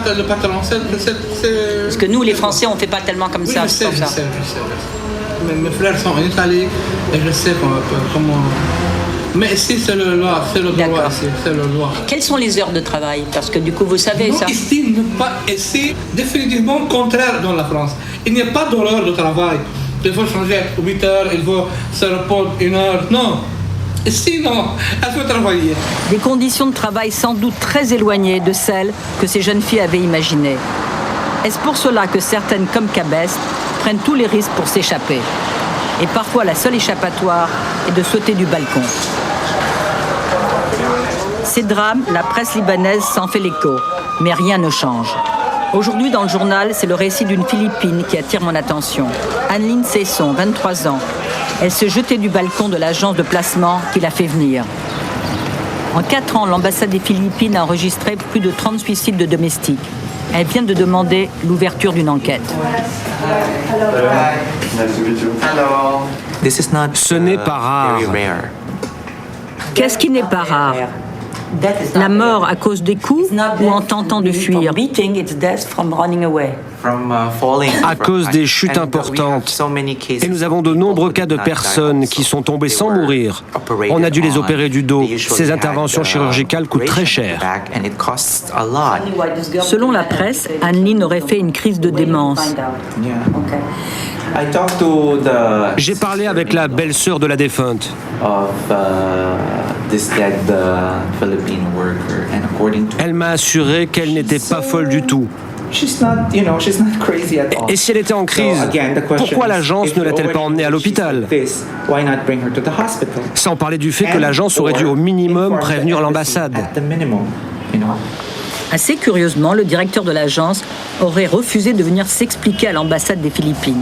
le patron, c'est... Parce que nous, les Français, on ne fait pas tellement comme ça. Je sais. Mes frères sont en Italie et je sais comment... Mais ici, c'est le droit, c'est le droit. Quelles sont les heures de travail? Parce que du coup, vous savez ça. Ici, définitivement contraire dans la France. Il n'y a pas d'horaire de travail. Il faut changer 8 heures, il faut se reposer 1 heure. Non. Ici, non. Elle peut travailler. Des conditions de travail sans doute très éloignées de celles que ces jeunes filles avaient imaginées. Est-ce pour cela que certaines, comme Kabest, prennent tous les risques pour s'échapper? Et parfois, la seule échappatoire est de sauter du balcon. Ces drames, la presse libanaise s'en fait l'écho, mais rien ne change. Aujourd'hui, dans le journal, c'est le récit d'une Philippine qui attire mon attention. Anne-Lynn Cesson, 23 ans. Elle se jetait du balcon de l'agence de placement qui l'a fait venir. En 4 ans, l'ambassade des Philippines a enregistré plus de 30 suicides de domestiques. Elle vient de demander l'ouverture d'une enquête. Ce n'est pas rare. Qu'est-ce qui n'est pas rare? La mort à cause des coups ou en tentant de fuir? À cause des chutes importantes. Et nous avons de nombreux cas de personnes qui sont tombées sans mourir. On a dû les opérer du dos. Ces interventions chirurgicales coûtent très cher. Selon la presse, Anne-Lynn aurait fait une crise de démence. J'ai parlé avec la belle-sœur de la défunte. Elle m'a assuré qu'elle n'était pas folle du tout. Et si elle était en crise, pourquoi l'agence ne l'a-t-elle pas emmenée à l'hôpital? Sans parler du fait que l'agence aurait dû au minimum prévenir l'ambassade. Assez curieusement, le directeur de l'agence aurait refusé de venir s'expliquer à l'ambassade des Philippines.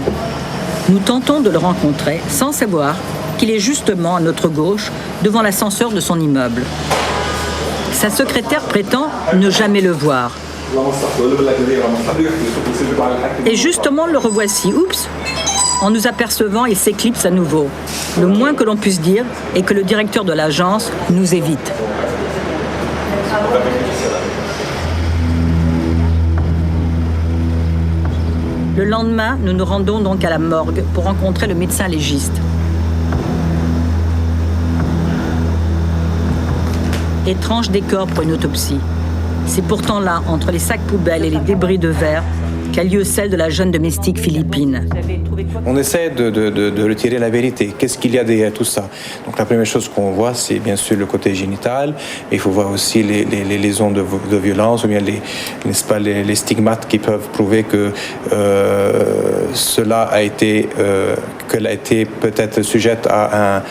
Nous tentons de le rencontrer sans savoir qu'il est justement à notre gauche devant l'ascenseur de son immeuble. Sa secrétaire prétend ne jamais le voir. Et justement, le revoici. Oups! En nous apercevant, il s'éclipse à nouveau. Le moins que l'on puisse dire est que le directeur de l'agence nous évite. Le lendemain, nous nous rendons donc à la morgue pour rencontrer le médecin légiste. Étrange décor pour une autopsie. C'est pourtant là, entre les sacs poubelles et les débris de verre, qu'a lieu celle de la jeune domestique philippine. On essaie de retirer la vérité. Qu'est-ce qu'il y a derrière tout ça? Donc la première chose qu'on voit, c'est bien sûr le côté génital, mais il faut voir aussi les lésions de violence, ou bien les stigmates qui peuvent prouver que cela a été, qu'elle a été peut-être sujette à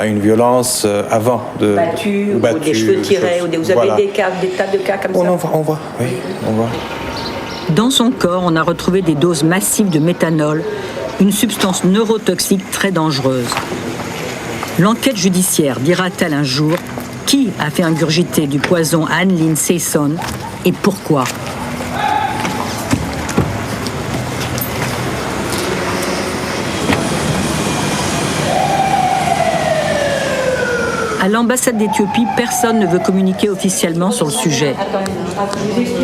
une violence avant de battue, ou des cheveux tirés, ou vous avez des tas de cas comme ça. On voit. Dans son corps, on a retrouvé des doses massives de méthanol, une substance neurotoxique très dangereuse. L'enquête judiciaire dira-t-elle un jour qui a fait ingurgiter du poison à Anne-Lynn Cesson et pourquoi? À l'ambassade d'Éthiopie, personne ne veut communiquer officiellement sur le sujet.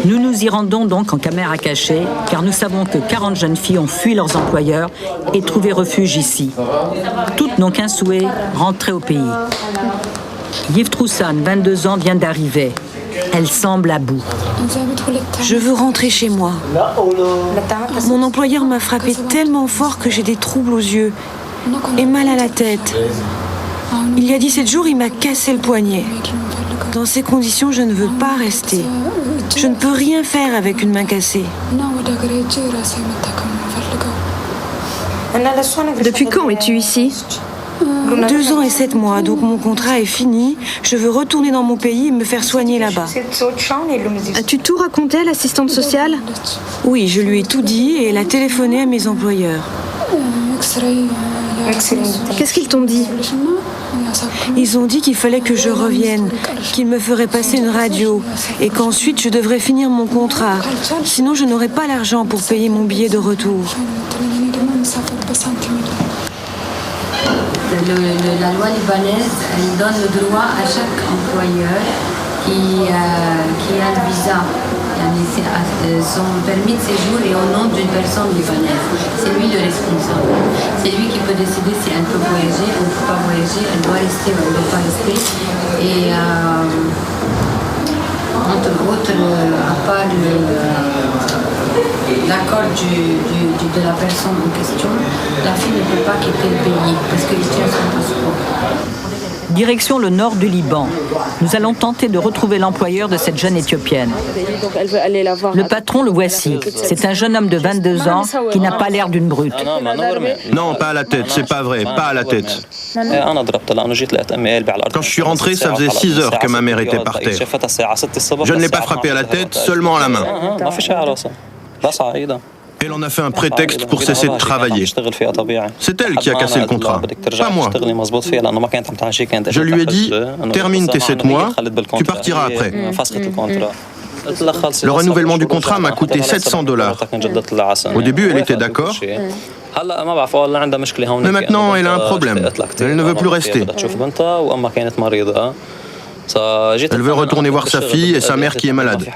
Nous nous y rendons donc en caméra cachée, car nous savons que 40 jeunes filles ont fui leurs employeurs et trouvé refuge ici. Toutes n'ont qu'un souhait, rentrer au pays. Yiv Troussan, 22 ans, vient d'arriver. Elle semble à bout. Je veux rentrer chez moi. Mon employeur m'a frappé tellement fort que j'ai des troubles aux yeux et mal à la tête. Il y a 17 jours, il m'a cassé le poignet. Dans ces conditions, je ne veux pas rester. Je ne peux rien faire avec une main cassée. Depuis quand es-tu ici? 2 ans et 7 mois, donc mon contrat est fini. Je veux retourner dans mon pays et me faire soigner là-bas. As-tu tout raconté à l'assistante sociale? Oui, je lui ai tout dit et elle a téléphoné à mes employeurs. Qu'est-ce qu'ils t'ont dit? Ils ont dit qu'il fallait que je revienne, qu'ils me feraient passer une radio et qu'ensuite je devrais finir mon contrat. Sinon, je n'aurais pas l'argent pour payer mon billet de retour. La loi libanaise, elle donne le droit à chaque employeur qui a le visa son permis de séjour est au nom d'une personne libanaise. C'est lui le responsable. C'est lui qui peut décider si elle peut voyager ou ne peut pas voyager, elle doit rester ou elle ne doit pas rester. Et entre autres, à part l'accord de la personne en question, la fille ne peut pas quitter le pays parce qu'il tient son passeport. Direction le nord du Liban. Nous allons tenter de retrouver l'employeur de cette jeune Éthiopienne. Le patron, le voici. C'est un jeune homme de 22 ans qui n'a pas l'air d'une brute. Non, pas à la tête, c'est pas vrai, pas à la tête. Quand je suis rentré, ça faisait 6 heures que ma mère était par terre. Je ne l'ai pas frappée à la tête, seulement à la main. Elle en a fait un prétexte pour cesser de travailler. C'est elle qui a cassé le contrat, pas moi. Je lui ai dit, termine tes 7 mois, tu partiras après. Le renouvellement du contrat m'a coûté $700. Au début, elle était d'accord. Mais maintenant, elle a un problème. Elle ne veut plus rester. Elle veut retourner voir sa fille et sa mère qui est malade.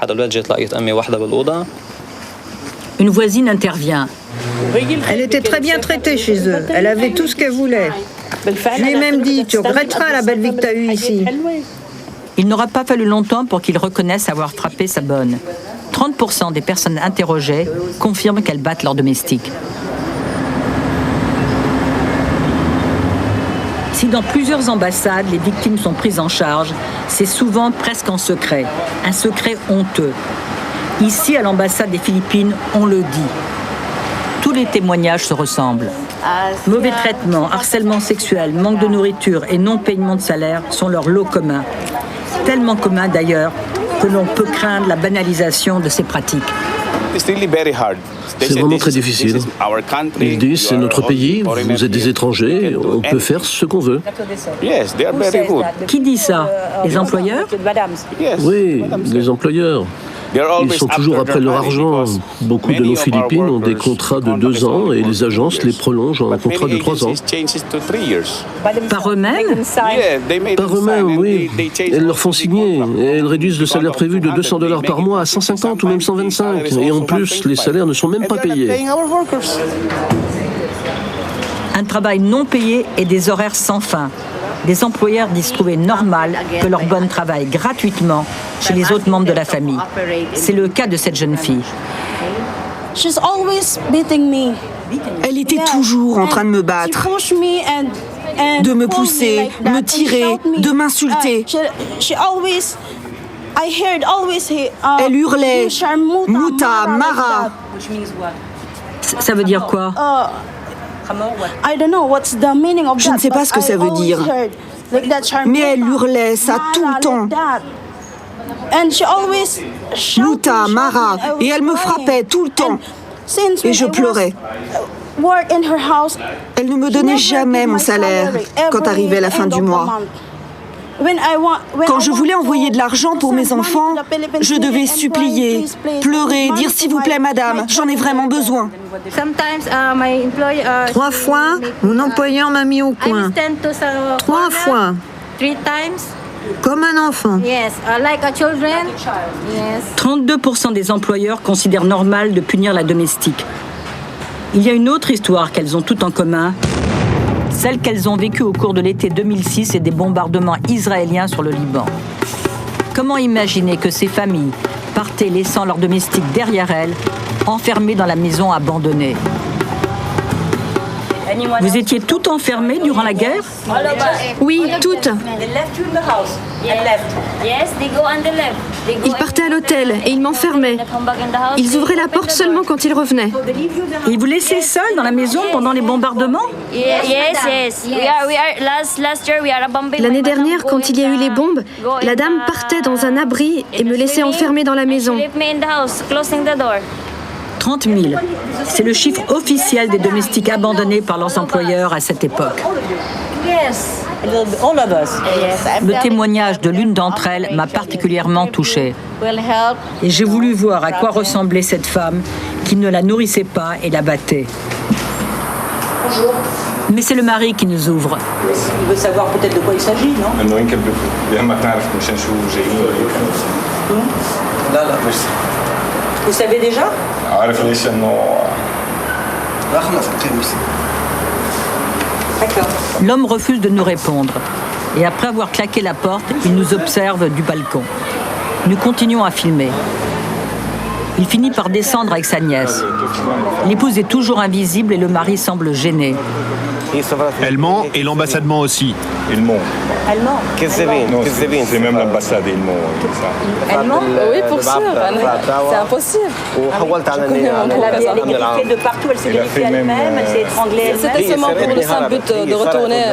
Une voisine intervient. Elle était très bien traitée chez eux. Elle avait tout ce qu'elle voulait. Je lui ai même dit, tu regretteras la belle vie que tu as eue ici. Il n'aura pas fallu longtemps pour qu'il reconnaisse avoir frappé sa bonne. 30% des personnes interrogées confirment qu'elles battent leurs domestiques. Si dans plusieurs ambassades, les victimes sont prises en charge, c'est souvent presque en secret. Un secret honteux. Ici, à l'ambassade des Philippines, on le dit. Tous les témoignages se ressemblent. Mauvais traitement, harcèlement sexuel, manque de nourriture et non-paiement de salaire sont leur lot commun. Tellement commun d'ailleurs que l'on peut craindre la banalisation de ces pratiques. C'est vraiment très difficile. Ils disent, c'est notre pays, vous êtes des étrangers, on peut faire ce qu'on veut. Qui dit ça? Les employeurs? Oui, les employeurs. Ils sont toujours après leur argent. Beaucoup de nos Philippines ont des contrats de 2 ans et les agences les prolongent en contrat de 3 ans. Par eux-mêmes? Par eux-mêmes, oui. Elles leur font signer. Et elles réduisent le salaire prévu de $200 par mois à 150 ou même 125. Et en plus, les salaires ne sont même pas payés. Un travail non payé et des horaires sans fin. Des employeurs disent trouver normal que leurs bonnes travaillent gratuitement chez les autres membres de la famille. C'est le cas de cette jeune fille. Elle était toujours en train de me battre, de me pousser, me tirer, de m'insulter. Elle hurlait « Mouta, Mara ». Ça veut dire quoi? Je ne sais pas ce que ça veut dire, mais elle hurlait ça tout le temps. Mouta, Mara, et elle me frappait tout le temps. Et je pleurais. Elle ne me donnait jamais mon salaire quand arrivait la fin du mois. Quand je voulais envoyer de l'argent pour mes enfants, je devais supplier, pleurer, dire « S'il vous plaît, madame, j'en ai vraiment besoin ». 3 fois, mon employeur m'a mis au coin. 3 fois. Comme un enfant. 32% des employeurs considèrent normal de punir la domestique. Il y a une autre histoire qu'elles ont toutes en commun, celle qu'elles ont vécue au cours de l'été 2006 et des bombardements israéliens sur le Liban. Comment imaginer que ces familles partaient laissant leurs domestiques derrière elles, enfermées dans la maison abandonnée? Vous étiez toutes enfermées durant la guerre? Oui, toutes. Ils partaient à l'hôtel et ils m'enfermaient. Ils ouvraient la porte seulement quand ils revenaient. Et ils vous laissaient seule dans la maison pendant les bombardements? L'année dernière, quand il y a eu les bombes, la dame partait dans un abri et me laissait enfermée dans la maison. 30 000. C'est le chiffre officiel des domestiques abandonnés par leurs employeurs à cette époque. Le témoignage de l'une d'entre elles m'a particulièrement touchée. Et j'ai voulu voir à quoi ressemblait cette femme qui ne la nourrissait pas et la battait. Mais c'est le mari qui nous ouvre. Il veut savoir peut-être de quoi il s'agit, non? Vous savez déjà? D'accord. L'homme refuse de nous répondre. Et après avoir claqué la porte, il nous observe du balcon. Nous continuons à filmer. Il finit par descendre avec sa nièce. L'épouse est toujours invisible et le mari semble gêné. Elle ment et l'ambassade ment aussi. Elle ment? C'est même l'ambassade, ils mentent. Elle ment? Oui, pour sûr. C'est impossible. Elle est griffée de partout, elle s'est griffée elle-même, elle s'est étranglée elle-même. C'était seulement pour le simple but de retourner